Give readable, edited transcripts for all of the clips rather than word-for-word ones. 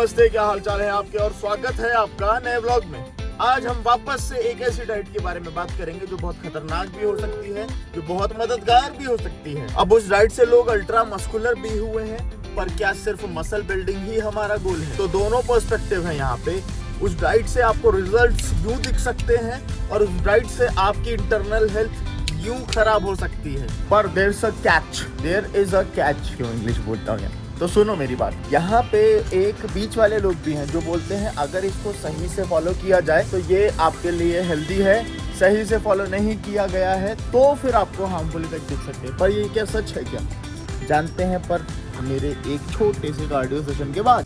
नमस्ते, क्या हालचाल है आपके और स्वागत है आपका नए व्लॉग में। आज हम वापस से एक ऐसी डाइट के बारे में बात करेंगे जो बहुत खतरनाक भी हो सकती है, जो बहुत मददगार भी हो सकती है। अब उस डाइट से लोग अल्ट्रा मस्कुलर भी हुए हैं, पर क्या सिर्फ मसल बिल्डिंग ही हमारा गोल है? तो दोनों पर्सपेक्टिव है यहाँ पे। उस डाइट से आपको रिजल्ट्स यूं दिख सकते हैं और उस डाइट से आपकी इंटरनल हेल्थ यूं खराब हो सकती है। पर there is a catch, there is a catch. क्यों इंग्लिश बोलता हूँ? तो सुनो मेरी बात, यहाँ पे एक बीच वाले लोग भी हैं जो बोलते हैं अगर इसको सही से फॉलो किया जाए तो ये आपके लिए हेल्दी है, सही से फॉलो नहीं किया गया है तो फिर आपको हार्मफुल इफेक्ट दिख सकते हैं। पर ये क्या सच है क्या, जानते हैं पर मेरे एक छोटे से कार्डियो सेशन के बाद।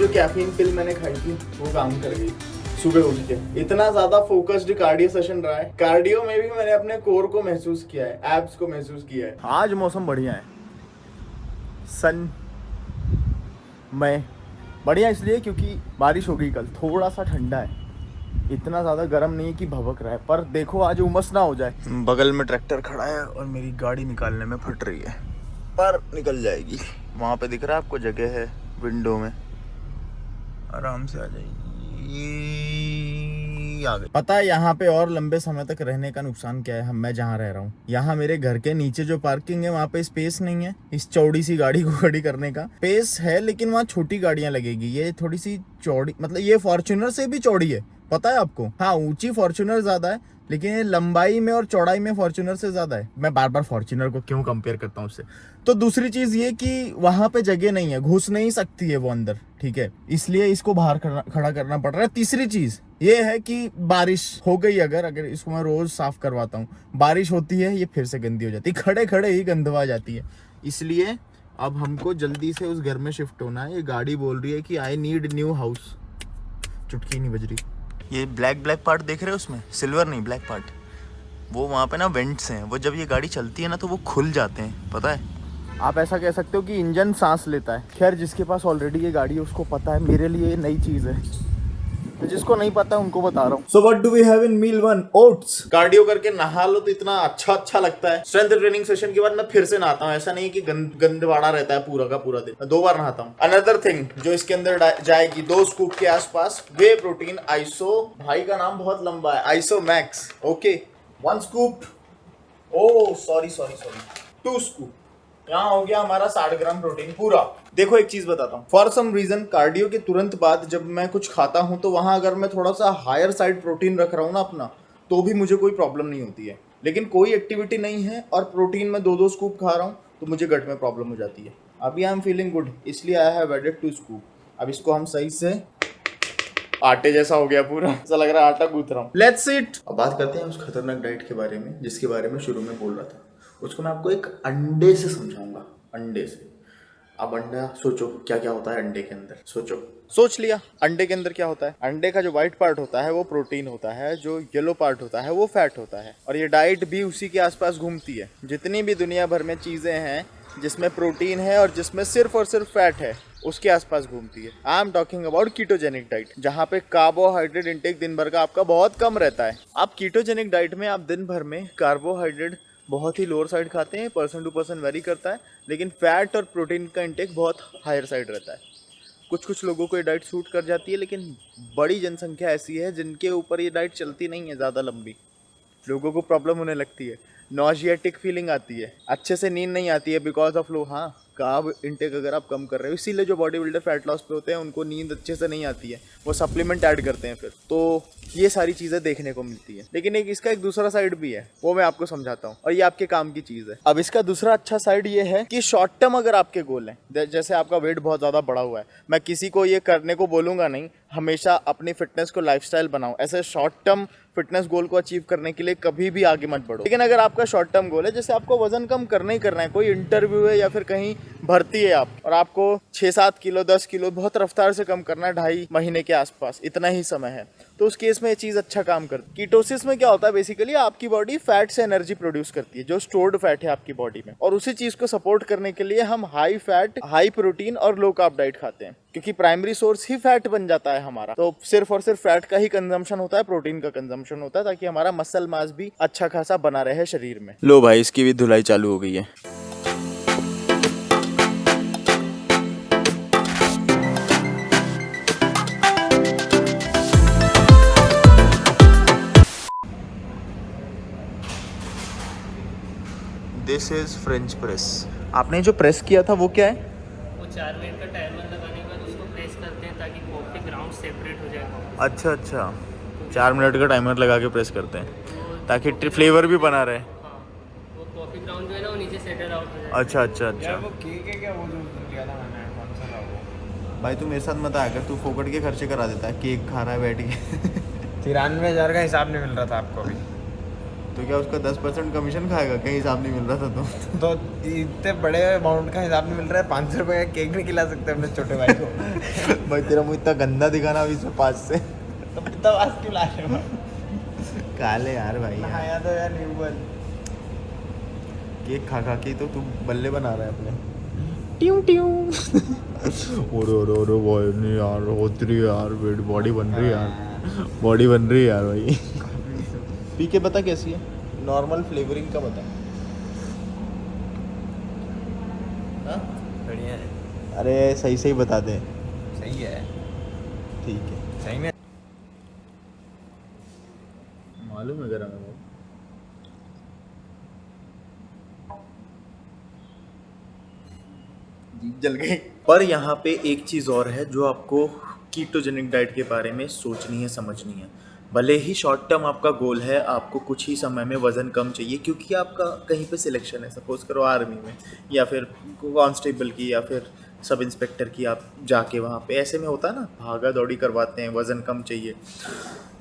कैफीन पिल मैंने खाई थी वो काम कर गई सुबह उठ के। इतना ज्यादा फोकस्ड कार्डियो सेशन रहा है। कार्डियो में भी मैंने अपने कोर को महसूस किया है, एब्स को महसूस किया है। आज मौसम बढ़िया है, सन में बढ़िया इसलिए क्योंकि बारिश हो गई कल, थोड़ा सा ठंडा है, इतना ज्यादा गर्म नहीं है कि भभक रहा है। पर देखो आज उमस ना हो जाए। बगल में ट्रैक्टर खड़ा है और मेरी गाड़ी निकालने में फट रही है, पर निकल जाएगी। वहां पे दिख रहा है आपको जगह है, विंडो में आराम से आ जाएगी। आ गई। पता है यहाँ पे और लंबे समय तक रहने का नुकसान क्या है? मैं जहाँ रह रहा हूँ, यहाँ मेरे घर के नीचे जो पार्किंग है वहाँ पे स्पेस नहीं है इस चौड़ी सी गाड़ी को खड़ी करने का। स्पेस है लेकिन वहाँ छोटी गाड़ियाँ लगेगी। ये थोड़ी सी चौड़ी, मतलब ये फॉर्च्यूनर से भी चौड़ी है, पता है आपको? हाँ, ऊंची फॉर्च्यूनर ज्यादा है लेकिन ये लंबाई में और चौड़ाई में फॉर्च्यूनर से ज्यादा है। मैं बार बार फॉर्च्यूनर को क्यों कंपेयर करता हूँ उससे? तो दूसरी चीज ये कि वहां पे जगह नहीं है, घुस नहीं सकती है वो अंदर, ठीक है, इसलिए इसको बाहर खड़ा करना पड़ रहा है। तीसरी चीज ये है कि बारिश हो गई, अगर इसको मैं रोज साफ करवाता हूँ, बारिश होती है ये फिर से गंदी हो जाती है, खड़े खड़े ही गंदवा जाती है। इसलिए अब हमको जल्दी से उस घर में शिफ्ट होना है। ये गाड़ी बोल रही है कि आई नीड न्यू हाउस, चुटकी नहीं बज रही। ये ब्लैक पार्ट देख रहे हो, उसमें सिल्वर नहीं ब्लैक पार्ट, वो वहाँ पे ना वेंट्स हैं, वो जब ये गाड़ी चलती है ना तो वो खुल जाते हैं, पता है? आप ऐसा कह सकते हो कि इंजन सांस लेता है। खैर जिसके पास ऑलरेडी ये गाड़ी है उसको पता है, मेरे लिए ये नई चीज़ है, तो जिसको नहीं पता उनको बता रहा हूँ। So what do we have in meal one? Oats. Cardio करके नहा लो तो इतना अच्छा लगता है। स्ट्रेंथ ट्रेनिंग सेशन के बाद मैं फिर से नहाता हूँ, ऐसा नहीं कि गंदवाड़ा रहता है पूरा का पूरा दिन, 2 बार नहाता हूँ। अनदर थिंग जो इसके अंदर जाएगी 2 स्कूप के आसपास, वे प्रोटीन आइसो, भाई का नाम बहुत लंबा है, आइसो मैक्स। ओके, 1 स्कूप, ओ सॉरी 2 स्कूप। यहाँ हो गया हमारा 60 ग्राम प्रोटीन पूरा। देखो एक चीज बताता हूँ, फॉर सम रीजन कार्डियो के तुरंत बाद जब मैं कुछ खाता हूँ तो वहां अगर मैं थोड़ा सा हायर साइड प्रोटीन रख रहा हूँ ना अपना, तो भी मुझे कोई प्रॉब्लम नहीं होती है। लेकिन कोई एक्टिविटी नहीं है और प्रोटीन में 2 स्कूप खा रहा हूँ तो मुझे गट में प्रॉब्लम हो जाती है। अभी आई एम फीलिंग गुड, इसलिए आई हैव एडेड 2 स्कूप। अब इसको हम सही से, आटे जैसा हो गया पूरा, ऐसा लग रहा है आटा गूंथ रहा हूँ। Let's it. अब बात करते हैं उस खतरनाक डाइट के बारे में जिसके बारे में शुरू में बोल रहा था। उसको मैं आपको एक अंडे से समझाऊंगा, अंडे से। अब अंडा सोचो क्या क्या होता है अंडे के अंदर, सोच लिया अंडे के अंदर क्या होता है? अंडे का जो व्हाइट पार्ट होता है वो प्रोटीन होता है, जो येलो पार्ट होता है वो फैट होता है, और ये डाइट भी उसी के आसपास घूमती है। जितनी भी दुनिया भर में चीजें हैं जिसमें प्रोटीन है और जिसमें सिर्फ और सिर्फ फैट है, उसके आसपास घूमती है। I am talking about ketogenic diet, जहाँ पे कार्बोहाइड्रेट इंटेक दिन भर का आपका बहुत कम रहता है। आप कीटोजेनिक डाइट में आप दिन भर में कार्बोहाइड्रेट बहुत ही लोअर साइड खाते हैं, पर्सन टू पर्सन वेरी करता है, लेकिन फैट और प्रोटीन का इंटेक बहुत हायर साइड रहता है। कुछ लोगों को ये डाइट सूट कर जाती है, लेकिन बड़ी जनसंख्या ऐसी है जिनके ऊपर ये डाइट चलती नहीं है ज़्यादा लंबी। लोगों को प्रॉब्लम होने लगती है, नॉजियाटिक फीलिंग आती है, अच्छे से नींद नहीं आती है बिकॉज ऑफ लो। हाँ, कार्ब इंटेक अगर आप कम कर रहे हो, इसीलिए जो बॉडी बिल्डर फैट लॉस पे होते हैं उनको नींद अच्छे से नहीं आती है, वो सप्लीमेंट ऐड करते हैं फिर। तो ये सारी चीज़ें देखने को मिलती है। लेकिन इसका एक दूसरा साइड भी है, वो मैं आपको समझाता हूँ, और ये आपके काम की चीज़ है। अब इसका दूसरा अच्छा साइड ये है कि शॉर्ट टर्म अगर आपके गोल हैं, जैसे आपका वेट बहुत ज़्यादा बढ़ा हुआ है, मैं किसी को ये करने को बोलूँगा नहीं, हमेशा अपनी फिटनेस को लाइफस्टाइल बनाओ। ऐसे शॉर्ट टर्म फिटनेस गोल को अचीव करने के लिए कभी भी आगे मत बढ़ो। लेकिन अगर आपका शॉर्ट टर्म गोल है, जैसे आपको वजन कम करना ही करना है, कोई इंटरव्यू है या फिर कहीं भर्ती है आप, और आपको 6-7 किलो 10 किलो बहुत रफ्तार से कम करना है 2.5 महीने के आसपास, इतना ही समय है, तो उस केस में ये चीज़ अच्छा काम करती है। कीटोसिस में क्या होता है, बेसिकली आपकी बॉडी फैट से एनर्जी प्रोड्यूस करती है जो स्टोर्ड फैट है आपकी बॉडी में, और उसी चीज़ को सपोर्ट करने के लिए हम हाई फैट, हाई प्रोटीन और लो कार्ब डाइट खाते हैं, क्योंकि प्राइमरी सोर्स ही फैट बन जाता है हमारा। तो सिर्फ और सिर्फ फैट का ही कंजम्पशन होता है, प्रोटीन का कंजम्पशन होता है, ताकि हमारा मसल मास भी अच्छा खासा बना रहे शरीर में। लो भाई, इसकी भी धुलाई चालू हो गई है। This is French press. आपने जो प्रेस किया था वो क्या है? वो 4 मिनट का टाइमर लगाने के बाद उसको प्रेस करते हैं ताकि कॉफी ग्राउंड सेपरेट हो जाए। अच्छा अच्छा, 4 मिनट का टाइमर लगा के प्रेस करते हैं ताकि फ्लेवर भी बना रहे। हाँ, वो कॉफी ग्राउंड जो है ना वो नीचे सेटल आउट हो जाए। अच्छा अच्छा अच्छा। यार वो केक है क्या, वो जो लिया था मैंने, कौन सा था वो? भाई तू मेरे साथ मत आया कर, तू फोकट के खर्चे करा देता है, केक खा रहा है बैठ के। 93,000 का हिसाब नहीं मिल रहा था आपको अभी। तो क्या उसका 10% कमीशन खाएगा? कहीं हिसाब नहीं मिल रहा था तो इतने बड़े अमाउंट का हिसाब नहीं मिल रहा है, 500 रुपये का केक नहीं खिला सकते अपने छोटे भाई को। भाई तेरा मुँह इतना गंदा दिखाना अभी इसमें 5 से। तो इतना बात क्यों ला रहे हो? काले यार भाई यार। आया तो यार न्यूबल केक खा खा के तो तू बल्ले बना रहा है अपने। ट्यू ट्यू। ओरे बॉय नहीं यार, होती रही है यार, बॉडी बन रही है यार, बॉडी बन रही है यार भाई। पी के बता कैसी है, नॉर्मल फ्लेवरिंग का बता। हाँ? बढ़िया है। अरे सही सही बता दे। सही है, ठीक है, सही में मालूम है गरम है वो। जीभ जल गई। पर यहाँ पे एक चीज़ और है जो आपको कीटोजेनिक डाइट के बारे में सोचनी है, समझनी है। भले ही शॉर्ट टर्म आपका गोल है, आपको कुछ ही समय में वज़न कम चाहिए, क्योंकि आपका कहीं पे सिलेक्शन है, सपोज करो आर्मी में या फिर कांस्टेबल की या फिर सब इंस्पेक्टर की, आप जाके वहाँ पे ऐसे में होता है ना, भागा दौड़ी करवाते हैं, वज़न कम चाहिए,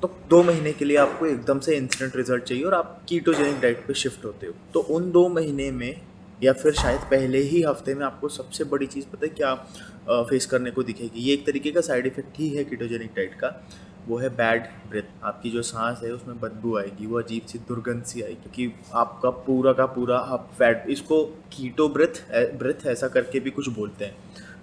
तो 2 महीने के लिए आपको एकदम से इंस्टेंट रिजल्ट चाहिए और आप कीटोजेनिक डाइट पे शिफ्ट होते हो। तो उन 2 महीने में या फिर शायद पहले ही हफ्ते में आपको सबसे बड़ी चीज़ पता है क्या फेस करने को दिखेगी? ये एक तरीके का साइड इफ़ेक्ट ही है कीटोजेनिक डाइट का, वो है बैड ब्रेथ। आपकी जो सांस है उसमें बदबू आएगी, वो अजीब सी दुर्गंध सी आएगी, क्योंकि आपका पूरा का पूरा आप फैट, इसको कीटो ब्रेथ ऐसा करके भी कुछ बोलते हैं,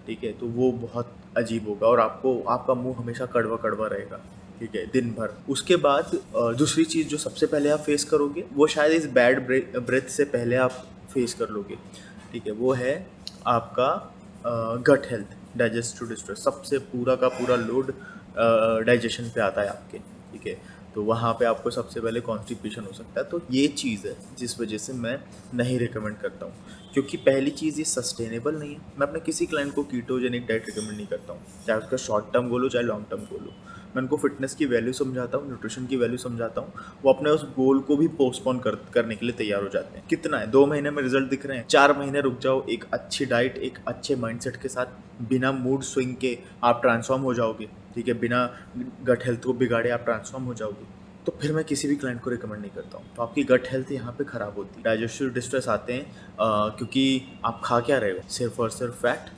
ठीक है? तो वो बहुत अजीब होगा और आपका मुंह हमेशा कड़वा कड़वा रहेगा, ठीक है, दिन भर। उसके बाद दूसरी चीज़ जो सबसे पहले आप फेस करोगे, वो शायद इस बैड ब्रेथ से पहले आप फेस कर लोगे, ठीक है, वो है आपका गट हेल्थ, डाइजेस्टिव डिस्ट्रेस। सबसे पूरा का पूरा लोड डाइजेशन पे आता है आपके, ठीक है? तो वहाँ पे आपको सबसे पहले कॉन्स्टिपेशन हो सकता है। तो ये चीज़ है जिस वजह से मैं नहीं रिकमेंड करता हूँ, क्योंकि पहली चीज़ ये सस्टेनेबल नहीं है। मैं अपने किसी क्लाइंट को कीटोजेनिक डाइट रिकमेंड नहीं करता हूँ, चाहे उसका शॉर्ट टर्म गोल हो चाहे लॉन्ग टर्म गोल हो। मैं उनको फिटनेस की वैल्यू समझाता हूँ, न्यूट्रिशन की वैल्यू समझाता हूँ, वो अपने उस गोल को भी पोस्टपोन करने के लिए तैयार हो जाते हैं। कितना है, 2 महीने में रिजल्ट दिख रहे हैं, 4 महीने रुक जाओ, एक अच्छी डाइट, एक अच्छे माइंडसेट के साथ, बिना मूड स्विंग के आप ट्रांसफॉर्म हो जाओगे, ठीक है, बिना गट हेल्थ को बिगाड़े आप ट्रांसफॉर्म हो जाओगे। तो फिर मैं किसी भी क्लाइंट को रिकमेंड नहीं करता हूँ। तो आपकी गट हेल्थ यहाँ पे ख़राब होती है, डाइजेस्टिव डिस्ट्रेस आते हैं, क्योंकि आप खा क्या रहे हो, सिर्फ और सिर्फ फैट,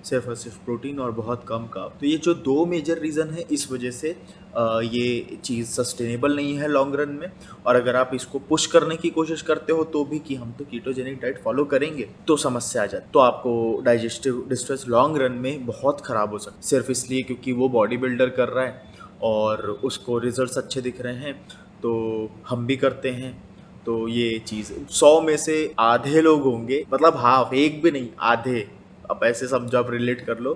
सिर्फ और सिर्फ प्रोटीन और बहुत कम कार्ब। तो ये जो 2 मेजर रीज़न है, इस वजह से ये चीज़ सस्टेनेबल नहीं है लॉन्ग रन में। और अगर आप इसको पुश करने की कोशिश करते हो तो भी कि हम तो कीटोजेनिक डाइट फॉलो करेंगे, तो समस्या आ जाती है। तो आपको डाइजेस्टिव डिस्ट्रेस लॉन्ग रन में बहुत ख़राब हो सकता है, सिर्फ इसलिए क्योंकि वो बॉडी बिल्डर कर रहा है और उसको रिजल्ट्स अच्छे दिख रहे हैं, तो हम भी करते हैं। तो ये चीज़ 100 में से आधे लोग होंगे, मतलब हाफ, एक भी नहीं, आधे, अब ऐसे समझो, आप रिलेट कर लो,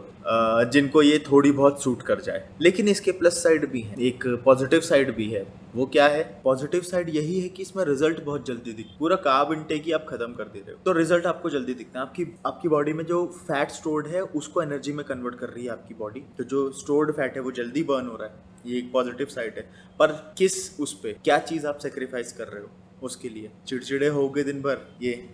जिनको ये थोड़ी बहुत सूट कर जाए। लेकिन इसके प्लस साइड भी है, एक पॉजिटिव साइड भी है। वो क्या है? पॉजिटिव साइड यही है कि इसमें रिजल्ट बहुत जल्दी दिख, पूरा कार्ब इनटेक ही आप खत्म कर दे रहे हो, तो रिजल्ट आपको जल्दी दिखता है। आपकी बॉडी में जो फैट स्टोर्ड है उसको एनर्जी में कन्वर्ट कर रही है आपकी बॉडी, तो जो स्टोर्ड फैट है वो जल्दी बर्न हो रहा है, ये एक पॉजिटिव साइड है। पर किस उस पे क्या चीज़ आप सेक्रीफाइस कर रहे हो उसके लिए? चिड़चिड़े होगे दिन भर, ये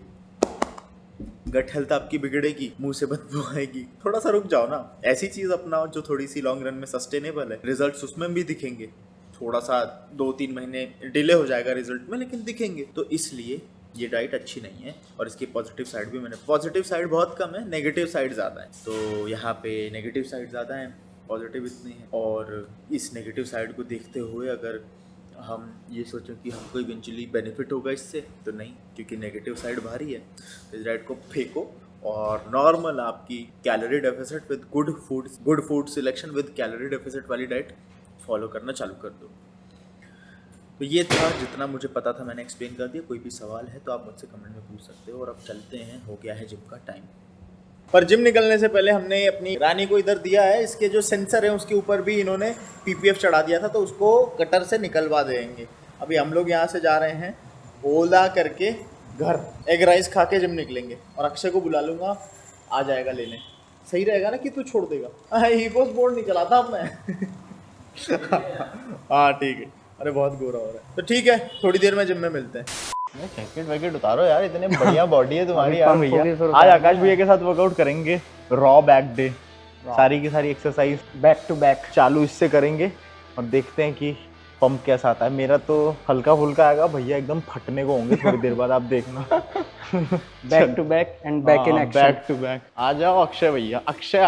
गट हेल्थ आपकी बिगड़ेगी, मुंह से बदबू आएगी, थोड़ा सा रुक जाओ ना। ऐसी चीज अपनाओ जो थोड़ी सी लॉन्ग रन में सस्टेनेबल है, रिजल्ट्स उसमें भी दिखेंगे। थोड़ा सा 2-3 महीने डिले हो जाएगा रिजल्ट में, लेकिन दिखेंगे। तो इसलिए ये डाइट अच्छी नहीं है। और इसकी पॉजिटिव साइड भी, मैंने पॉजिटिव साइड बहुत कम है, नेगेटिव साइड ज़्यादा है। तो यहाँ पे नेगेटिव साइड ज़्यादा है, पॉजिटिव इतनी है। और इस नेगेटिव साइड को देखते हुए अगर हम ये सोचें कि हमको इवेंचुअली बेनिफिट होगा इससे, तो नहीं, क्योंकि नेगेटिव साइड भारी है। इस डाइट को फेंको और नॉर्मल आपकी calorie deficit with good food selection with calorie deficit वाली डाइट फॉलो करना चालू कर दो। तो ये था, जितना मुझे पता था मैंने एक्सप्लेन कर दिया। कोई भी सवाल है तो आप मुझसे कमेंट में पूछ सकते हो। और अब चलते हैं, हो गया है जिम का टाइम। पर जिम निकलने से पहले हमने अपनी रानी को इधर दिया है, इसके जो सेंसर है उसके ऊपर भी इन्होंने पीपीएफ चढ़ा दिया था, तो उसको कटर से निकलवा देंगे। अभी हम लोग यहाँ से जा रहे हैं ओला करके घर, एग राइस खा के जिम निकलेंगे। और अक्षय को बुला लूँगा, आ जाएगा लेने। सही रहेगा ना कि तू छोड़ देगा? ईकोस बोर्ड नहीं चलाता अब मैं। हाँ ठीक है। अरे बहुत गोरा हो रहा है। तो ठीक है, थोड़ी देर में जिम में मिलते हैं। जैकेट वैकेट उतारो यार, इतने बढ़िया बॉडी है तुम्हारी यार भैया। आज आकाश भैया के साथ वर्कआउट करेंगे, रॉ बैक डे। सारी की सारी एक्सरसाइज बैक टू बैक चालू इससे करेंगे और देखते हैं कि पंप कैसा आता है। मेरा तो हल्का फुल्का आएगा, भैया एकदम फटने को होंगे थोड़ी देर बाद, आप देखना। Back to back and back in action. Back to back. आ जाओ अक्षय भैया, अक्षय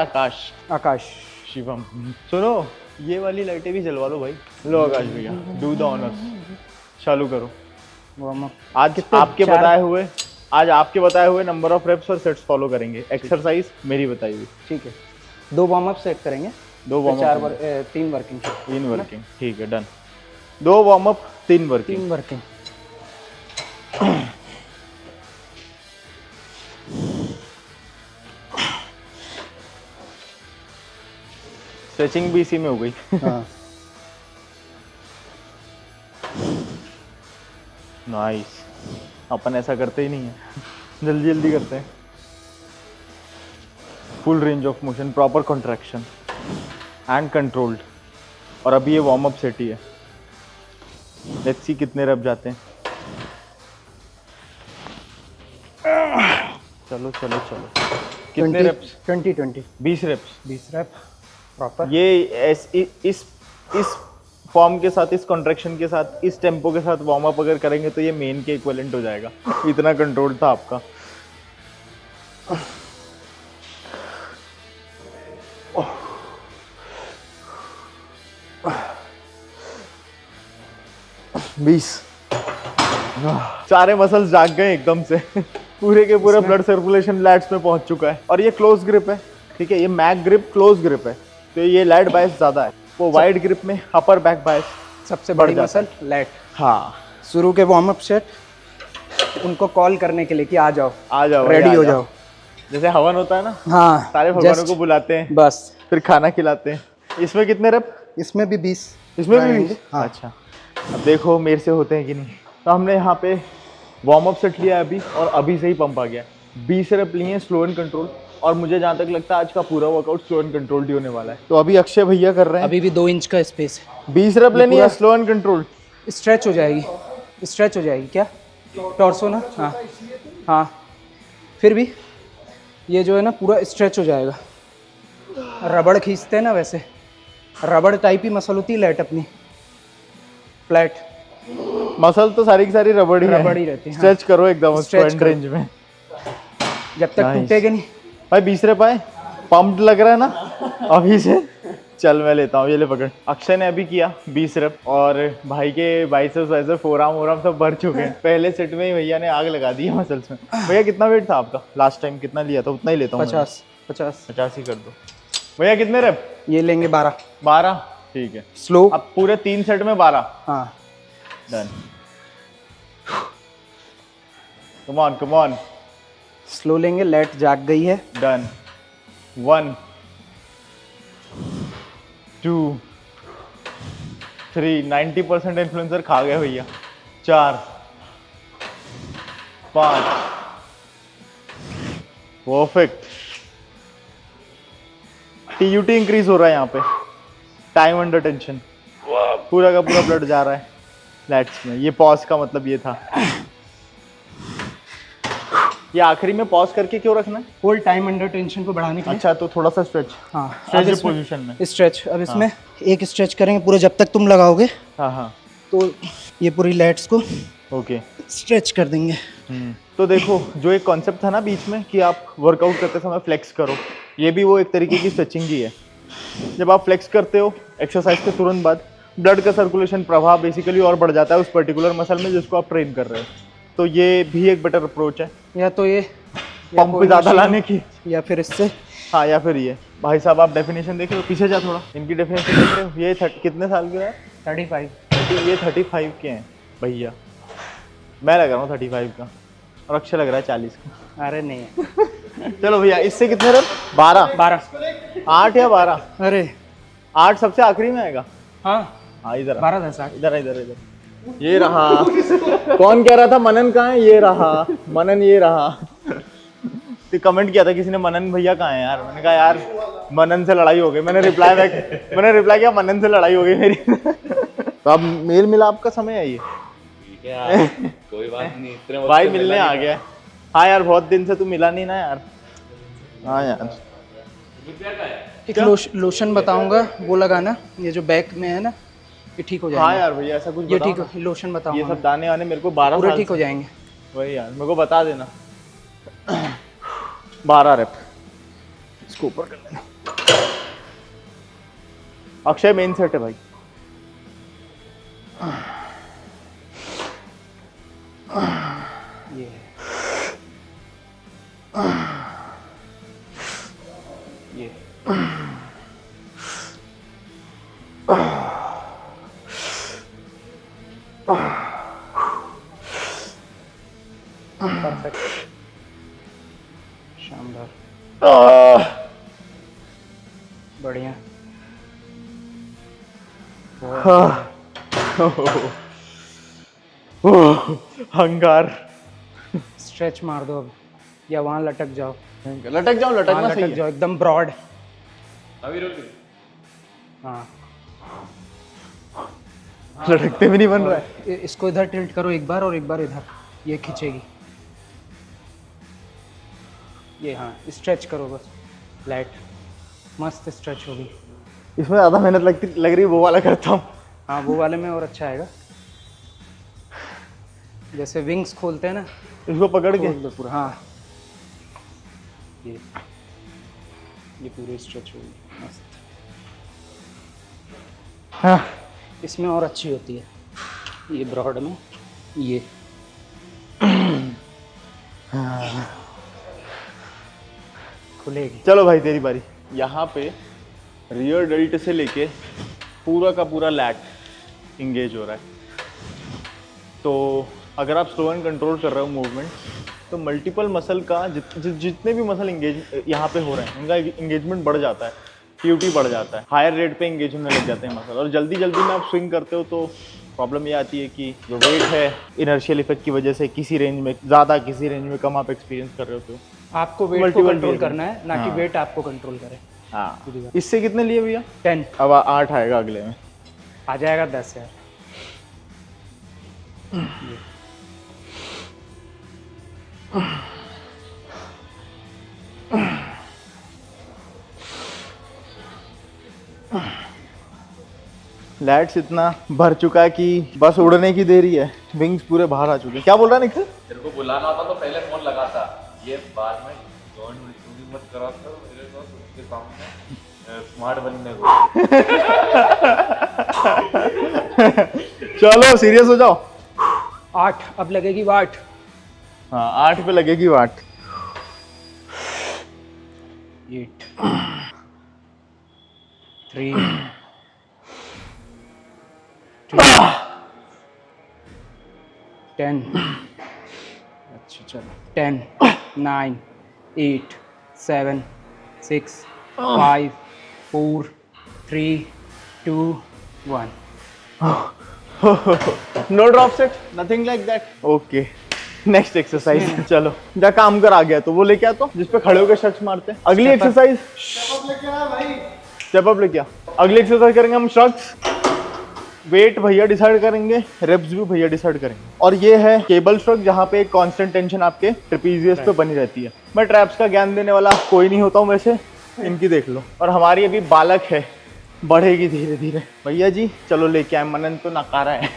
आकाश शिवम। सुनो, ये वाली लाइटें भी जलवा लो भाई। लो आकाश भैया, डू द ऑनर्स, चालू करो। आज आपके बताए हुए नंबर ऑफ रेप्स और सेट्स फॉलो करेंगे। एक्सरसाइज मेरी बताई हुई। ठीक है, 2 वार्म अप सेट करेंगे, 2 वार्म अप, 3 वर्किंग। 3 वर्किंग, ठीक है, done. 2 warm up, 3 working. 3 working. Stretching भी इसी में हो गई। हाँ। नाइस। अपन ऐसा करते ही नहीं है, जल्दी जल्दी करते हैं। Full range of motion, proper contraction and controlled. और अभी ये वार्म अप सेट ही है। लेट्स सी कितने रैप जाते हैं। चलो चलो चलो, कितने रेप्स? 20 रेप्स। 20 rap proper. ये इस फॉर्म के साथ, इस कॉन्ट्रैक्शन के साथ, इस टेम्पो के साथ वार्म अप अगर करेंगे तो ये मेन के इक्विवेलेंट हो जाएगा। इतना कंट्रोल था आपका। सारे मसल्स जाग गए एकदम से। पूरे के पूरे ब्लड सर्कुलेशन लैट्स में पहुंच चुका है। और ये क्लोज ग्रिप है, ठीक है, ये मैक ग्रिप क्लोज ग्रिप है, तो ये लैट बायस ज्यादा है। वो वाइड ग्रिप में अपर बैक बायस सबसे बड़ी मसल लैट। हाँ, शुरू के वार्म अप सेट उनको कॉल करने के लिए कि आ जाओ रेडी हो जाओ। जैसे हवन होता है ना, हाँ, सारे भगवानों को बुलाते हैं, बस फिर खाना खिलाते हैं। इसमें कितने रेप? इसमें भी 20। इसमें भी 20? हाँ। अच्छा, अब देखो मेरे से होते हैं कि नहीं। तो हमने यहाँ पे वार्म अप सेट लिया अभी, और अभी से ही पंप आ गया। 20 रेप लिए स्लो एंड कंट्रोल। और मुझे जहाँ तक लगता है आज का पूरा वर्कआउट स्लो एंड कंट्रोल्ड ही होने वाला है। तो अभी अक्षय भैया कर रहे हैं। अभी भी 2 इंच का स्पेस है। 20 रेप लेनी है, स्लो एंड कंट्रोल्ड। स्ट्रेच हो जाएगी, स्ट्रेच हो जाएगी क्या? टॉर्सो ना? हाँ हाँ, फिर भी ये जो है ना पूरा स्ट्रेच हो जाएगा। रबड़ खींचते हैं ना, वैसे रबड़ टाइप ही मसल होती है लैट अपनी, फ्लैट मसल तो सारी की सारी रबड़ ही रहती है। स्ट्रेच करो एकदम स्ट्रेच स्ट्रेच रेंज में, जब तक टूटेगा नहीं। भाई 20 रेप आए, पंप्ड लग रहा है ना अभी से। चल मैं लेता हूँ, ये ले पकड़। अक्षय ने अभी किया 20 रेप, और भाई के बाइसेप्स वैसे फोरआर्म सब भर चुके हैं। पहले सेट में ही भैया ने आग लगा दी है मसल्स में। भैया कितना वेट था आपका लास्ट टाइम? कितना लिया था? उतना ही लेता हूँ। 50 ही कर दो भैया। कितने रेप? ये लेंगे 12। ठीक है, स्लो। अब पूरे 3 सेट में 12। हाँ, डन। Come on. स्लो लेंगे, लेट जाग गई है। डन। 1 2 3 90% इन्फ्लुएंसर खा गए भैया। 4 5 परफेक्ट। TUT इंक्रीज हो रहा है यहाँ पे, टाइम अंडर टेंशन। पूरा का पूरा ब्लड जा रहा है लैट्स में। ये पॉज का मतलब ये था। ये आखिरी में पॉज करके क्यों रखना है? होल टाइम अंडर टेंशन को बढ़ाने के लिए। अच्छा, तो थोड़ा सा स्ट्रेच। हाँ, स्ट्रेच पोजीशन में स्ट्रेच। अब इसमें एक स्ट्रेच करेंगे पूरा, जब तक तुम लगाओगे। हाँ, तो ये पूरी लैट्स को ओके स्ट्रेच कर देंगे। तो देखो, जो एक कॉन्सेप्ट था ना बीच में कि आप वर्कआउट करते समय फ्लेक्स करो, ये भी वो एक तरीके की स्ट्रेचिंग ही है। जब आप फ्लेक्स करते हो एक्सरसाइज के तुरंत बाद, ब्लड का सर्कुलेशन प्रभाव बेसिकली और बढ़ जाता है उस पर्टिकुलर मसल में जिसको आप ट्रेन कर रहे हो। तो ये भी एक बेटर अप्रोच है या तो ये पंप ज़्यादा लाने की, या फिर इससे। हाँ या फिर ये। भाई साहब आप डेफिनेशन देख रहे हो, पीछे जा थोड़ा, इनकी डेफिनेशन देख रहे हो, ये कितने साल के है? 35। ये 35 के हैं भैया, मैं लग रहा हूँ 35 का और अक्षय लग रहा है 40 का। अरे नहीं। चलो भैया इससे कितने रन? 12 8 या 12? अरे 8 सबसे आखिरी में आएगा। हाँ हाँ इधर 12 10 8। इधर इधर इधर ये रहा। कौन कह रहा था मनन कहाँ है? ये रहा मनन, ये रहा। तो कमेंट किया था किसी ने, मनन भैया कहाँ है यार? मैंने कहा यार मनन से लड़ाई हो गई। मैंने रिप्लाई किया मनन से लड़ाई हो गई मेरी। तो अब मेल मिलाप का समय है ये। कोई बात नहीं, इतने भाई मिलने आ गया। हाँ यार बहुत दिन से तू मिला नहीं ना यार। हाँ यार एक लोशन बताऊंगा, वो लगाना, ये जो बैक में है ना, ये ठीक हो जाएगा। हाँ यार भैया ऐसा कुछ ये बताओ ठीक ना। हो, लोशन ये बताऊंगा, सब दाने वाने मेरे को 12 पूरे साल ठीक हो से- जाएंगे। वही यार मेरे को बता देना। 12 रेप इसको ऊपर कर लेना। अक्षय मेन सेट है भाई। ये ये परफेक्ट, शानदार, बढ़िया। हंकार। स्ट्रेच मार दो अब, या वहाँ लटक जाओ। लटक जाओ, हाँ, लटकना सही लटक है। जाओ एकदम ब्रॉड। अभी रुक। हाँ लटकते भी नहीं बन रहा है। इसको इधर टिल्ट करो एक बार, और एक बार इधर, ये खींचेगी। ये हाँ स्ट्रेच करो बस, लाइट मस्त स्ट्रेच होगी। इसमें ज़्यादा मेहनत लग रही है, वो वाला करता हूँ। हाँ वो वाले में और अच्छा आएगा। जैसे विंग्स खोलते हैं ना, इसको पकड़ के खोल दो पूरा। हाँ ये पूरी स्ट्रेच होगी मस्त। हाँ इसमें और अच्छी होती है, ये ब्रॉड में ये। खुलेगी। चलो भाई तेरी बारी। यहाँ पे रियर डेल्ट से लेके पूरा का पूरा लैट इंगेज हो रहा है। तो अगर आप स्लो एंड कंट्रोल कर रहे हो मूवमेंट, तो मल्टीपल मसल का जितने भी मसल इंगेज यहाँ पे हो रहे हैं उनका इंगेजमेंट बढ़ जाता है, ट्यूटी बढ़ जाता है, हायर रेट पे इंगेज होने लग जाते हैं मसल। और जल्दी जल्दी में आप स्विंग करते हो तो प्रॉब्लम ये आती है कि जो वेट है इनर्शियल इफेक्ट की वजह से किसी रेंज में ज़्यादा, किसी रेंज में कम आप एक्सपीरियंस कर रहे होते हो। आपको वेट को Multiple कंट्रोल way करना है, ना कि हाँ। वेट आपको कंट्रोल करे। हाँ इससे कितने लिए भैया? 10 अब 8 आएगा अगले में। आ जाएगा 10 यार। लैट्स इतना भर चुका है कि बस उड़ने की देरी है। विंग्स पूरे बाहर आ चुके हैं। क्या बोल रहा है निखिल? तेरे को बुलाना होता तो पहले फोन लगाता। ये बाद में जॉइन मत करा करो मेरे को उसके सामने स्मार्ट बनने को। चलो सीरियस हो जाओ। 8 अब लगेगी वाट। हाँ 8 पे लगेगी वाट। 8 3 2 10। अच्छा चलो 10 9 8 7 6 5 4 3 2 1। No drop set, nothing like that. Okay next exercise. चलो जा काम कर आ गया तो वो लेके आता हूँ जिस पे खड़े होकर शख्स मारते हैं। अगली एक्सरसाइज स्टेप अप लेके आ। अगली एक्सरसाइज करेंगे हम शख्स। वेट भैया डिसाइड करेंगे, रेप्स भी भैया डिसाइड करेंगे। और ये है केबल स्ट्रक, जहाँ पे एक कांस्टेंट टेंशन आपके ट्रेपीजियस पे बनी रहती है। मैं ट्रैप्स का ज्ञान देने वाला कोई नहीं होता हूँ वैसे, इनकी देख लो। और हमारी अभी बालक है, बढ़ेगी धीरे धीरे। भैया जी चलो लेके आए, मनन तो नकारा है।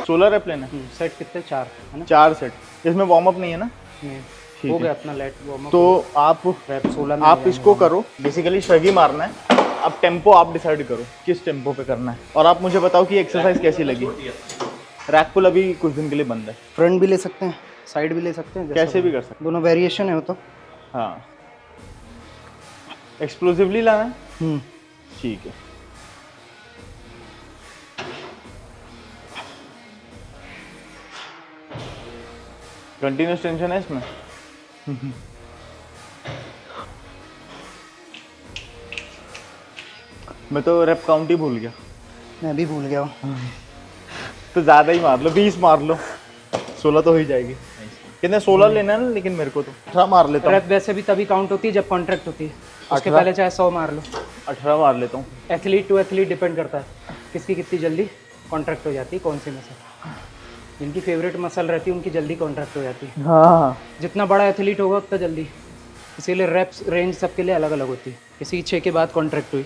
16 रेप लेना है। सेट कितने? 4 है ना? 4 सेट। इसमें वार्म अप नहीं है ना? हो गया अपना लेट वार्म अप। तो आप 16 में आप इसको करो, बेसिकली शगी मारना है। अब टेम्पो आप डिसाइड करो किस टेम्पो पे करना है, और आप मुझे बताओ कि एक्सरसाइज कैसी लगी। रैक पुल अभी कुछ दिन के लिए बंद है। फ्रंट भी ले सकते हैं, साइड भी ले सकते हैं, जैसा कैसे भी कर सकते दोनों वेरिएशन है वो तो। हाँ, एक्सप्लोसिवली लाना है, ठीक है। कंटिन्यूस टेंशन है इसमें। मैं तो रेप काउंट ही भूल गया। मैं भी भूल गया हूँ। तो ज़्यादा ही मार लो, 20 मार लो, 16 तो हो ही जाएगी। कितने 16 लेना है ना, लेकिन मेरे को तो 18 मार लेता हूँ। रैप वैसे भी तभी काउंट होती है जब कॉन्ट्रैक्ट होती है, उसके 18? पहले चाहे 100 मार लो। 18 मार लेता हूँ। एथलीट टू एथलीट डिपेंड करता है किसकी कितनी जल्दी कॉन्ट्रैक्ट हो जाती है, कौन सी मसल। जिनकी फेवरेट मसल रहती है उनकी जल्दी कॉन्ट्रैक्ट हो जाती है। हाँ, जितना बड़ा एथलीट होगा उतना जल्दी, इसीलिए रेप्स रेंज सबके लिए अलग अलग होती है। किसी की 6 के बाद कॉन्ट्रैक्ट हुई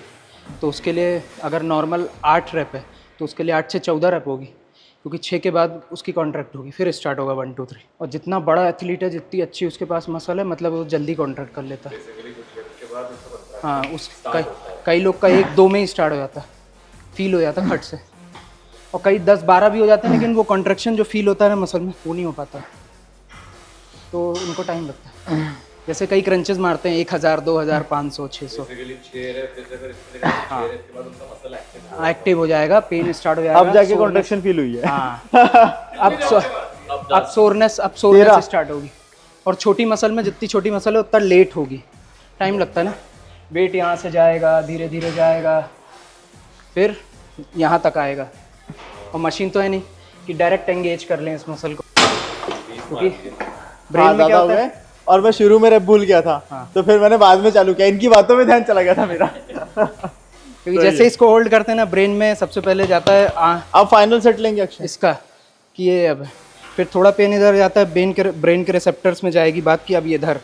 तो उसके लिए अगर नॉर्मल 8 रेप है तो उसके लिए 8 से 14 रेप होगी, क्योंकि 6 के बाद उसकी कॉन्ट्रैक्ट होगी, फिर स्टार्ट होगा 1 2 3। और जितना बड़ा एथलीट है, जितनी अच्छी उसके पास मसल है, मतलब वो जल्दी कॉन्ट्रैक्ट कर लेता है। हाँ, उस कई लोग का 1 2 में ही स्टार्ट हो जाता है, फील हो जाता है फट से, और कई 10 12 भी हो जाते हैं, लेकिन वो कॉन्ट्रैक्शन जो फील होता है ना मसल में, वो नहीं हो पाता, तो उनको टाइम लगता है। जैसे कई क्रंचेस मारते हैं 1000 2000 500 600, हाँ एक्टिव हो जाएगा, पेन स्टार्ट हो जाएगा, अब जाके कॉन्ट्रैक्शन फील हुई है। हाँ, अब सोरनेस स्टार्ट होगी। और छोटी मसल में, जितनी छोटी मसल है उतना लेट होगी, टाइम लगता है ना। वेट यहाँ से जाएगा, धीरे धीरे जाएगा, फिर यहाँ तक आएगा। और मशीन तो है नहीं कि डायरेक्ट एंगेज कर लें इस मसल को, क्योंकि ब्रेन में क्या होता है। और मैं शुरू में रेप भूल गया था, तो फिर मैंने बाद में चालू किया, इनकी बातों में ध्यान चला गया था मेरा। क्योंकि जैसे इसको होल्ड करते हैं ना, ब्रेन में सबसे पहले जाता है अब फाइनल सेट लेंगे अक्षय इसका, कि ये अब फिर थोड़ा पेन इधर जाता है, ब्रेन के रिसेप्टर्स में जाएगी बात की, अब ये इधर,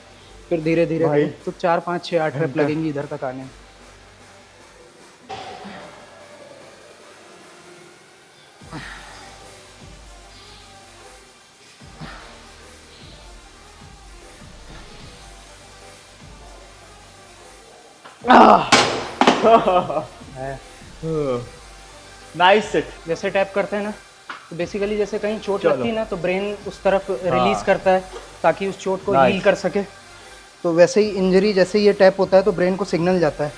फिर धीरे धीरे तो 4 5 6 8 रेप लगेंगी इधर तक आने में। Nice set. जैसे टैप करते हैं ना, तो बेसिकली जैसे कहीं चोट लगती है ना, तो ब्रेन उस तरफ रिलीज करता है ताकि उस चोट को हील कर सके। तो वैसे ही इंजरी, जैसे ही ये टैप होता है तो ब्रेन को सिग्नल जाता है,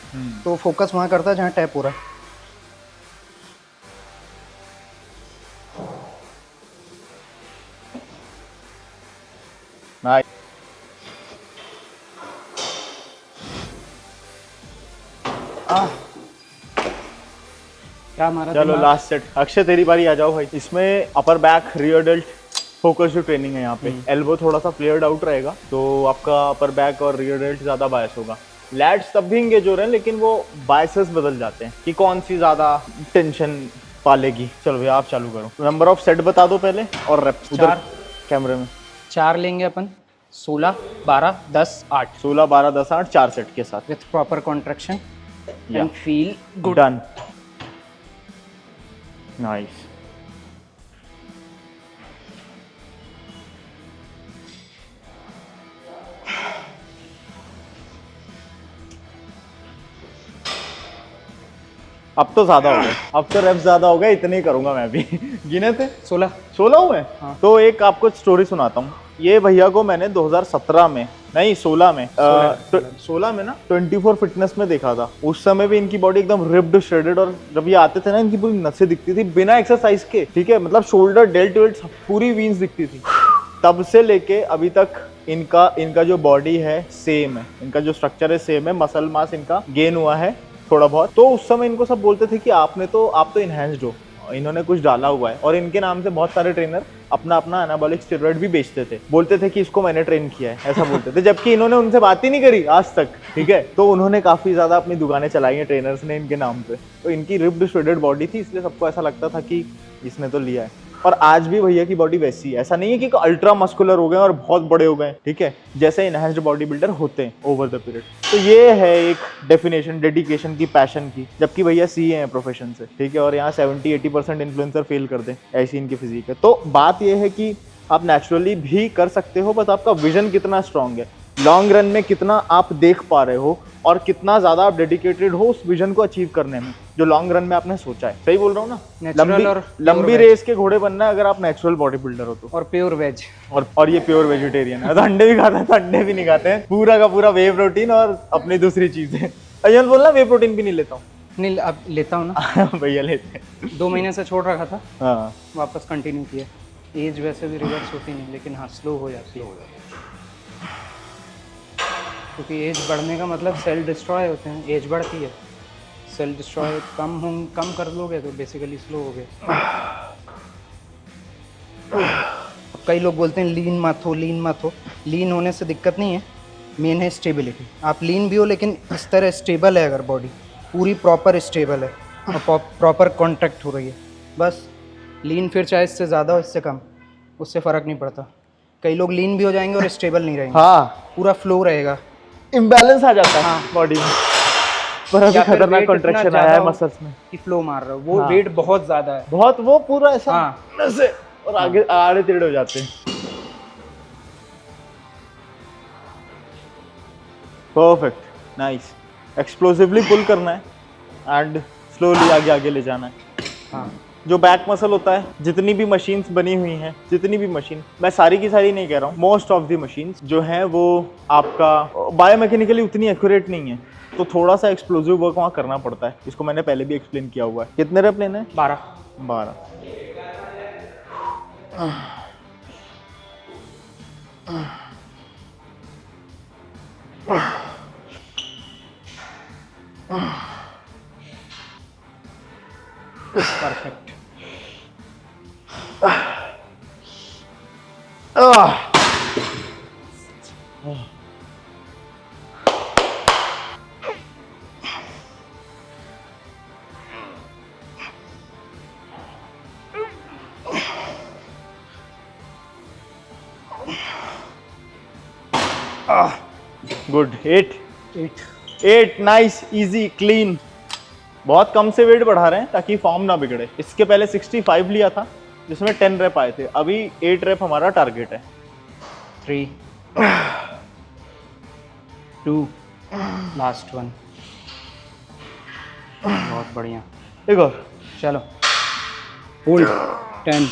तो फोकस वहाँ करता है जहाँ टैप हो रहा है। नाइस। क्या हमारा चलो लास्ट सेट। अक्षय तेरी बारी, आ जाओ भाई। इसमें upper back rear dealt focus training है यहाँ पे। एल्बो थोड़ा सा फ्लेयर्ड आउट रहेगा, तो आपका अपर बैक और रियर डेल्ट ज्यादा बायस होगा। लैट्स तब भी इंगेज हो रहे हैं, लेकिन वो बायसेस बदल जाते हैं कि कौन सी ज्यादा टेंशन पालेगी। चलो भैया आप चालू करो। नंबर ऑफ सेट बता दो पहले, और रेप्स उधर कैमरे में। 4 लेंगे अपन, 16 12 10 8 16 12 10 8 4 सेट के साथ with proper contraction and feel good. Done. Nice. अब तो ज्यादा हो गए, अब तो रेप्स ज्यादा हो गए, इतने ही करूंगा मैं भी। गिने थे 16 हुए। हाँ। तो एक आपको स्टोरी सुनाता हूँ। ये भैया को मैंने 2017 में, नहीं 16 में, 16 में ना 24 फिटनेस में देखा था। उस समय भी इनकी बॉडी एकदम रिप्ड श्रेडेड, और जब ये आते थे ना, इनकी पूरी नसें दिखती थी बिना एक्सरसाइज के, ठीक है, मतलब शोल्डर डेल्ट वेल्ट पूरी वीन्स दिखती थी। तब से लेके अभी तक इनका जो बॉडी है सेम है, इनका जो स्ट्रक्चर है सेम है, मसल मास इनका गेन हुआ है थोड़ा बहुत। तो उस समय इनको सब बोलते थे कि आप तो इनहैंस्ड हो, इन्होंने कुछ डाला हुआ है। और इनके नाम से बहुत सारे ट्रेनर अपना एनाबॉलिक स्टेरॉइड भी बेचते थे, बोलते थे कि इसको मैंने ट्रेन किया है, ऐसा बोलते थे, जबकि इन्होंने उनसे बात ही नहीं करी आज तक, ठीक है। तो उन्होंने काफी ज्यादा अपनी दुकानें चलाई हैं ट्रेनर्स ने इनके नाम पे। तो इनकी रिप्ड श्रेडेड बॉडी थी, इसलिए सबको ऐसा लगता था कि इसने तो लिया है। और आज भी भैया की बॉडी वैसी है, ऐसा नहीं है कि अल्ट्रा मस्कुलर हो गए और बहुत बड़े हो गए, ठीक है, जैसे इनहैंस्ड बॉडी बिल्डर होते हैं ओवर द पीरियड। तो ये है एक डेफिनेशन डेडिकेशन की, पैशन की। जबकि भैया सीए हैं प्रोफेशन से, ठीक है, और यहाँ 70-80% इन्फ्लुएंसर फेल कर दें, ऐसी इनकी फिजिक है। तो बात ये है कि आप नेचुरली भी कर सकते हो, बस आपका विजन कितना स्ट्रांग है। लॉन्ग रन में कितना आप देख पा रहे हो और कितना ज्यादा आप डेडिकेटेड हो उस विजन को अचीव करने में जो लॉन्ग रन में आपने सोचा है। सही बोल रहा हूँ ना? Natural और लंबी pure रेस के घोड़े बनना है अगर आप नेचुरल बॉडी बिल्डर हो तो। और प्योर वेज। और ये प्योर वेजिटेरियन है, तो अंडे भी खाता है, तो अंडे भी नहीं खाते हैं, पूरा का पूरा वे प्रोटीन और अपनी दूसरी चीजें। अजय बोलना वे प्रोटीन भी नहीं लेता हूँ। नहीं अब लेता हूँ ना। भैया लेते हैं। 2 महीने से छोड़ रखा था, हाँ वापस कंटिन्यू किया। एज वैसे भी रिवर्स होती नहीं, लेकिन हाँ स्लो हो जाती है, क्योंकि एज बढ़ने का मतलब सेल डिस्ट्रॉय होते हैं। एज बढ़ती है, सेल डिस्ट्रॉय कम कर लोगे तो बेसिकली स्लो हो गए। कई लोग बोलते हैं लीन मत हो, लीन मत हो। लीन होने से दिक्कत नहीं है, मेन है स्टेबिलिटी। आप लीन भी हो लेकिन इस तरह स्टेबल है, अगर बॉडी पूरी प्रॉपर स्टेबल है और प्रॉपर कॉन्ट्रैक्ट हो रही है, बस। लीन फिर चाहे इससे ज़्यादा हो इससे कम, उससे फ़र्क नहीं पड़ता। कई लोग लीन भी हो जाएंगे और स्टेबल नहीं रहेंगे। हाँ, पूरा फ्लो रहेगा, इम्बैलेंस आ जाता है बॉडी में। पर अभी या फिर खतरनाक weight इतना कॉन्ट्रैक्शन आया ज़्यादा है हो मसल्स में। कि फ्लो मार रहे हो, वो हाँ। वेट बहुत ज़्यादा है। बहुत, वो पूरा ऐसा हाँ। ऐसे और आगे आड़े टेढ़े हो जाते हैं। Perfect, nice. एक्सप्लोसिवली पुल करना है एंड स्लोली आगे आगे ले जाना है। हाँ, जो बैक मसल होता है, जितनी भी मशीन्स बनी हुई हैं, जितनी भी मशीन, मैं सारी की सारी नहीं कह रहा हूँ, मोस्ट ऑफ दी मशीन्स जो हैं वो आपका बायोमैकेनिकली उतनी एक्यूरेट नहीं है, तो थोड़ा सा एक्सप्लोसिव वर्क वहाँ करना पड़ता है। इसको मैंने पहले भी एक्सप्लेन किया हुआ है। कितने रेप लेने हैं? 12। Perfect. Good. 8। 8। Nice, easy, clean. बहुत कम से वेट बढ़ा रहे हैं ताकि फॉर्म ना बिगड़े। इसके पहले 65 लिया था जिसमें 10 रेप आए थे, अभी 8 रेप हमारा टारगेट है। 3 2 लास्ट 1। बहुत बढ़िया। एक और। चलो, होल्ड। 10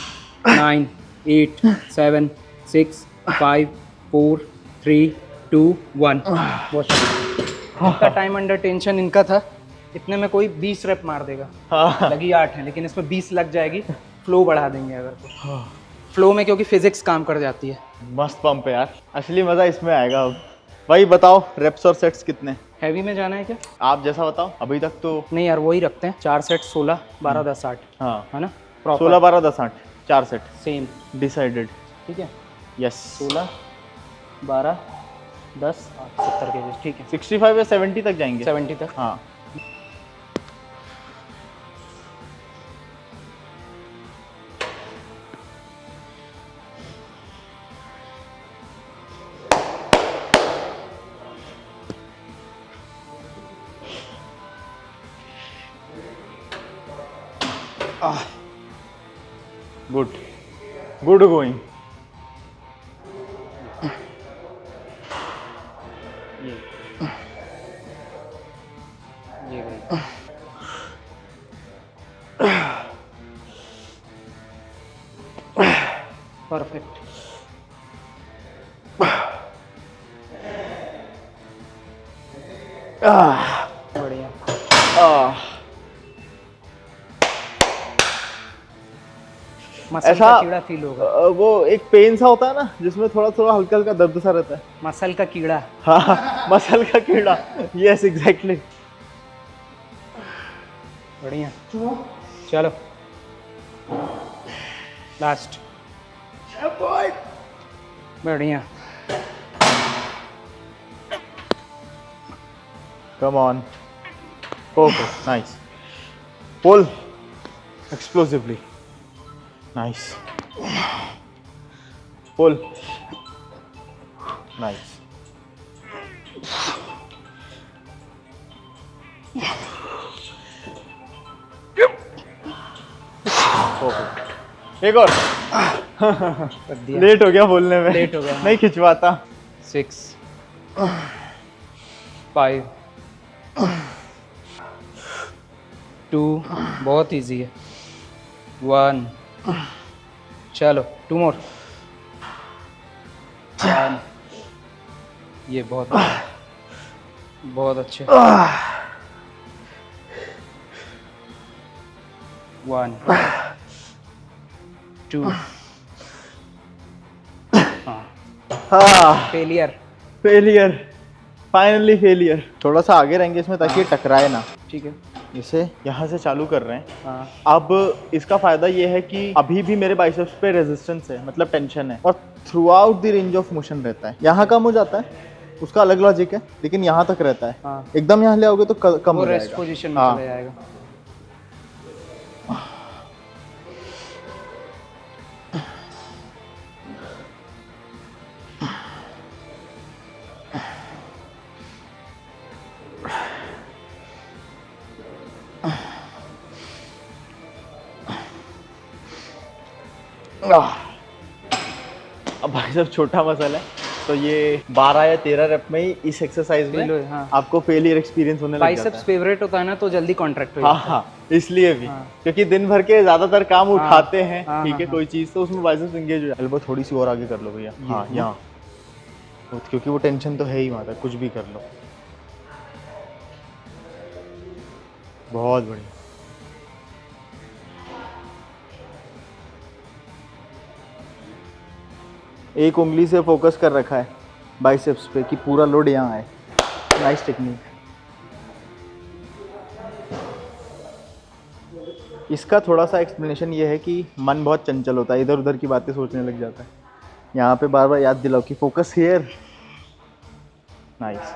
9 8 7 6 5 4 3 2 1। बहुत इतना टाइम अंडर टेंशन इनका था, इतने में कोई 20 रेप मार देगा। हाँ। लगी 8 है, लेकिन इसमें 20 लग जाएगी। फ्लो बढ़ा देंगे अगर तो। फ्लो में क्योंकि फिजिक्स काम कर जाती है। मस्त पंप है यार, असली मजा इसमें आएगा। अब भाई बताओ, रेप्स और सेट्स कितने? हैवी में जाना है क्या? आप जैसा बताओ। अभी तक तो नहीं यार, वही रखते हैं। 4 सेट 16 12 10 8, हाँ, है ना? 16 12 10 8 4 सेट सेम, डिसाइडेड। ठीक है। यस। 16 12 10 8 70 केजी, ठीक है। 65 या 70 तक जाएंगे। 70 तक। हाँ। Good, good going. ये गई। परफेक्ट। बढ़िया। मसल ऐसा का कीड़ा फील होगा। वो एक पेन सा होता है ना जिसमें थोड़ा थोड़ा हल्का हल्का दर्द सा रहता है। मसल का कीड़ा। हाँ, मसल का कीड़ा। Yes, exactly. बढ़िया। चलो लास्ट। बढ़िया। Come on. Perfect, nice. Pull explosively. Nice. Pull. Nice. Perfect. एक और। कर दिया। लेट हो गया बोलने में। लेट हो गया। नहीं खिंचवाता। 6 5 2 बहुत इजी है 1 चलो 2 मोर 1 ये बहुत अच्छे 1 2 हाँ फेलियर फेलियर, फाइनली फेलियर। थोड़ा सा आगे रहेंगे इसमें ताकि ये टकराए ना। ठीक है इसे यहाँ से चालू कर रहे हैं। हाँ अब इसका फायदा ये है कि अभी भी मेरे बाइसेप्स पे रेजिस्टेंस है, मतलब टेंशन है, और through out the range of motion रहता है। यहाँ कम हो जाता है, उसका अलग लॉजिक है, लेकिन यहाँ तक रहता है। हाँ। एकदम यहाँ ले आओगे तो कम वो हो रेस्ट जाएगा। पोजीशन में हाँ। चला जाएगा। अब भाई साहब छोटा मसल है, तो ये 12 या 13 रेप में ही इस एक्सरसाइज फील में हो, हाँ। आपको फेलियर एक्सपीरियंस होने लग जाता बाइसेप्स है। फेवरेट होता है ना तो जल्दी कॉन्ट्रैक्ट हो हाँ जाता है। हाँ, इसलिए भी हाँ। क्योंकि दिन भर के ज्यादातर काम उठाते हैं, हाँ, ठीक है, हाँ, कोई चीज तो उसमें बाइसेप्स एंगेज हो जाए। एल्बो थोड़ी सी और आगे कर लो भैया। हाँ यहाँ, क्योंकि वो टेंशन तो है ही वहाँ तक, कुछ भी कर लो। बहुत बढ़िया। एक उंगली से फोकस कर रखा है बाइसेप्स पे कि पूरा लोड यहाँ आए। Nice technique. इसका थोड़ा सा एक्सप्लेनेशन ये है कि मन बहुत चंचल होता है, इधर उधर की बातें सोचने लग जाता है। यहाँ पे बार बार याद दिलाओ कि फोकस हियर। नाइस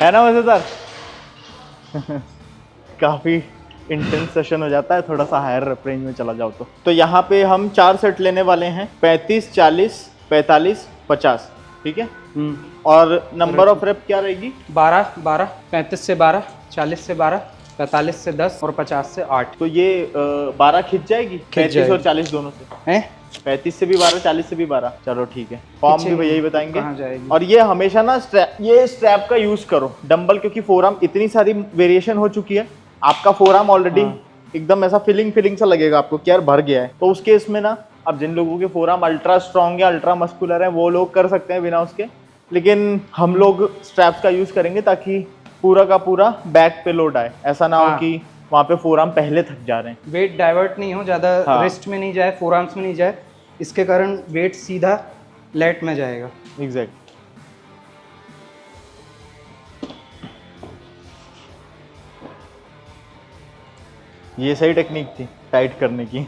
है ना मजेदार। काफी इंटेंस सेशन हो जाता है, थोड़ा सा हायर रेप रेंज में चला जाओ तो यहाँ पे हम 4 सेट लेने वाले हैं, 35, 40, 45, 50, ठीक है। और नंबर ऑफ रेप क्या रहेगी? 12 12 35 से 12 40 से 12 45 से 10 और 50 से 8 तो ये 12 खिंच जाएगी, 35 और जाएगी। 40 दोनों से। हैं 35 से भी 12, 40 से भी 12। चलो ठीक है, फॉर्म भी भैया ही बताएंगे। कहाँ जाएगी? और ये हमेशा ना ये स्ट्रैप का यूज करो डंबल, क्योंकि फोरआर्म इतनी सारी वेरिएशन हो चुकी है, आपका फोरआर्म ऑलरेडी एकदम ऐसा फिलिंग सा लगेगा आपको कि यार भर गया है। तो उस केस में ना, अब जिन लोगों के फोरआर्म अल्ट्रा स्ट्रॉन्ग या अल्ट्रा मस्कुलर है वो लोग कर सकते हैं बिना उसके, लेकिन हम लोग स्ट्रैप्स का यूज करेंगे ताकि पूरा का पूरा बैक पे लोड आए। ऐसा ना हो हाँ। कि वहाँ पे फोरआर्म पहले थक जा रहे हैं। वेट डाइवर्ट नहीं हो ज़्यादा, हाँ। रिस्ट में नहीं जाए, फोरआर्म्स में नहीं जाए, इसके कारण वेट सीधा लेट में जाएगा। एग्जैक्ट। ये सही टेक्निक थी टाइट करने की।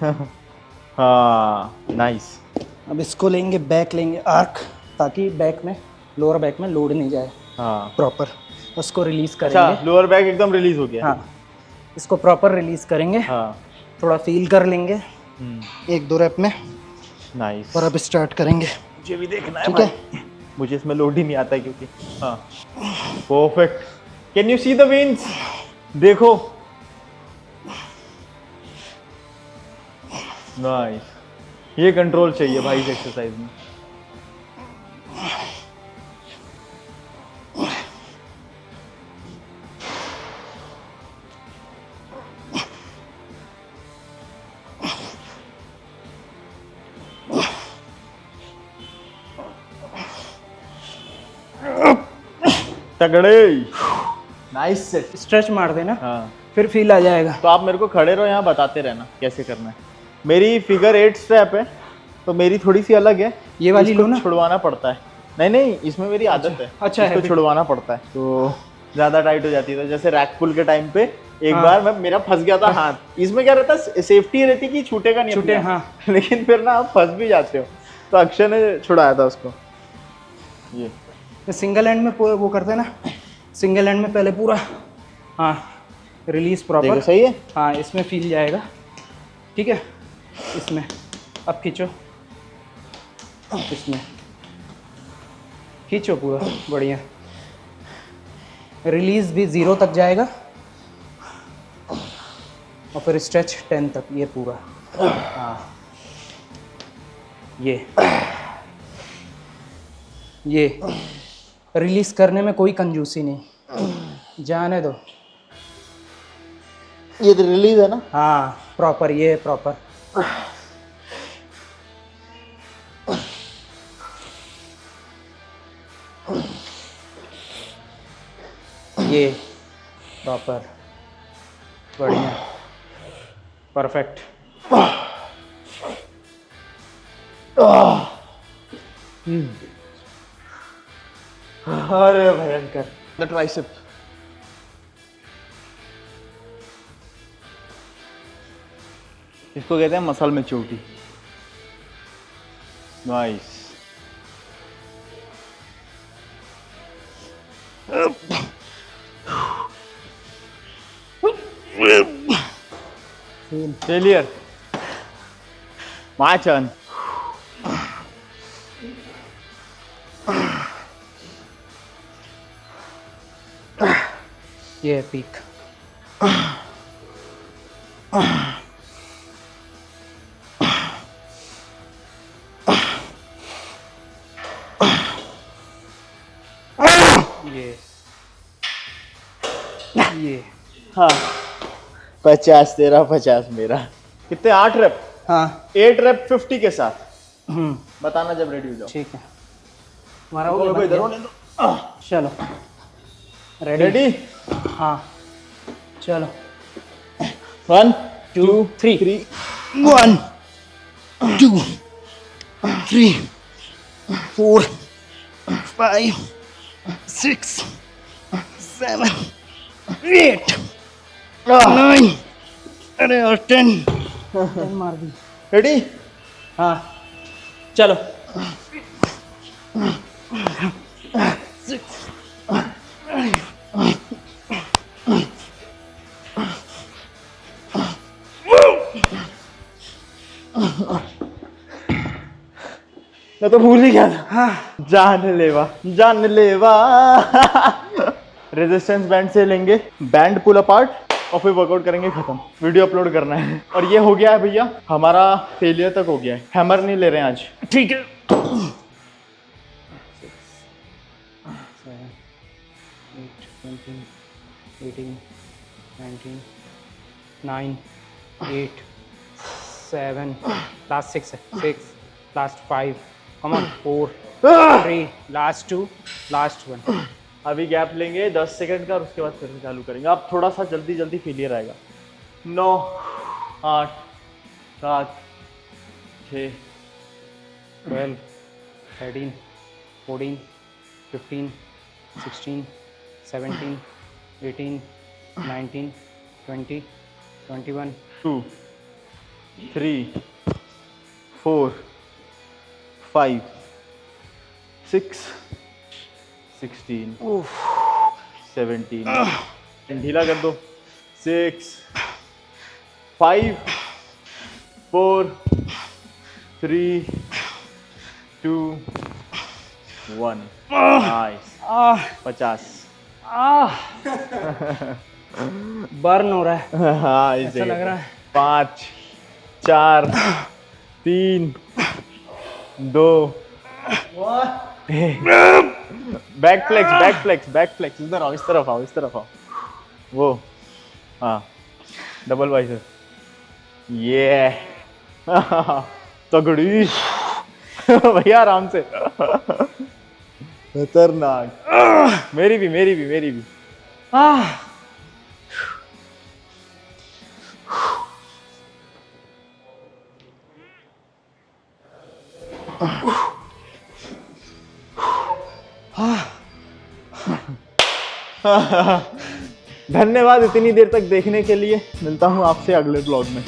हाँ नाइस। अब इसको लेंगे, बैक लेंगे आर्क, ताकि बैक में, लोअर बैक में लोड नहीं जाए हाँ प्रॉपर। उसको रिलीज अच्छा, करेंगे। लोअर बैक एकदम रिलीज हो गया। हाँ, इसको प्रॉपर रिलीज करेंगे। हाँ थोड़ा फील कर लेंगे 1-2 रेप में, नाइस। और अब स्टार्ट करेंगे। मुझे भी देखना है ठीक भाई। है। मुझे इसमें लोड ही नहीं आता है क्योंकि हाँ perfect. Can you see the veins? देखो नाइस। ये कंट्रोल चाहिए भाई इस एक्सरसाइज में। तगड़े। Nice set. स्ट्रेच मार देना, हाँ, फिर फील आ जाएगा। तो आप मेरे को खड़े रहो, यहाँ बताते रहना कैसे करना है। मेरी फिगर 8 स्टेप है, तो मेरी थोड़ी सी अलग है। ये वाली इसको लो ना। छुड़वाना पड़ता है। नहीं नहीं, इसमें मेरी आदत है। अच्छा है इसको फिर। छुड़वाना पड़ता है, तो ज़्यादा टाइट हो जाती है। तो जैसे रैक पुल के टाइम पे एक हाँ। बार मेरा फंस गया था हाथ। इसमें क्या रहता है, सेफ्टी रहती है कि छूटेगा नहीं छूटे, अपने आप। हाँ। लेकिन फिर ना आप फंस भी जाते हो, तो अक्षय ने छुड़ाया था उसको। ये सिंगल हैंड में वो करते हैं ना, सिंगल हैंड में पहले पूरा, हाँ, रिलीज देखो प्रॉपर। सही है। हाँ, इसमें फील जाएगा। ठीक है, इसमें अब खींचो, इसमें खींचो पूरा बढ़िया। रिलीज भी 0 तक जाएगा, और फिर स्ट्रेच 10 तक, ये पूरा। हाँ, ये ये रिलीज करने में कोई कंजूसी नहीं, जाने दो। ये तो रिलीज है ना? हाँ प्रॉपर, ये है प्रॉपर। ये प्रॉपर, बढ़िया, परफेक्ट। अरे भयंकर। The tricep. इसको कहते हैं मसल में चोटी। नाइस। फेलियर। My turn. ये है पीक। ये हाँ 50 तेरा 50 मेरा। कितने? 8 रेप। हाँ 8 रेप 50 के साथ। बताना जब रेडी हो जाओ। ठीक है, हमारा हो गया, इधर बन होने गया। दो। चलो रेडी? रेडी? हाँ चलो। 1 2 3 3 1 2 3 4 5 6 7 8 9 अरे और 10 मार दी। रेडी? हाँ चलो। मैं तो भूल ही गया था। हाँ। जानलेवा जानलेवा। रेजिस्टेंस बैंड से लेंगे बैंड पुल अपार्ट और फिर वर्कआउट करेंगे, खत्म। वीडियो अपलोड करना है। और ये हो गया है भैया, हमारा फेलियर तक हो गया है। हैमर नहीं ले रहे हैं आज। ठीक है। 18 19 9 8 7 लास्ट 6 है, 6 last 5 come on 4 3 last 2 last 1। अभी गैप लेंगे 10 सेकंड का और उसके बाद फिर से चालू करेंगे। अब थोड़ा सा जल्दी जल्दी फेलियर आएगा। 9 8 7 6 12 13 14 15 16 17 18 19 20 21 2 3 4 5 6 16 17 ढीला कर दो। 6 5 4 3 2 1 नाइस। 50। बर्न हो रहा है। हाँ ऐसा लग रहा है। 5 4 3 2 बैक फ्लेक्स। इधर आओ, इस तरफ आओ। वो हाँ डबल बाइसेप। ये तगड़ी। भैया आराम से। खतरनाक। मेरी भी। धन्यवाद इतनी देर तक देखने के लिए। मिलता हूँ आपसे अगले ब्लॉग में।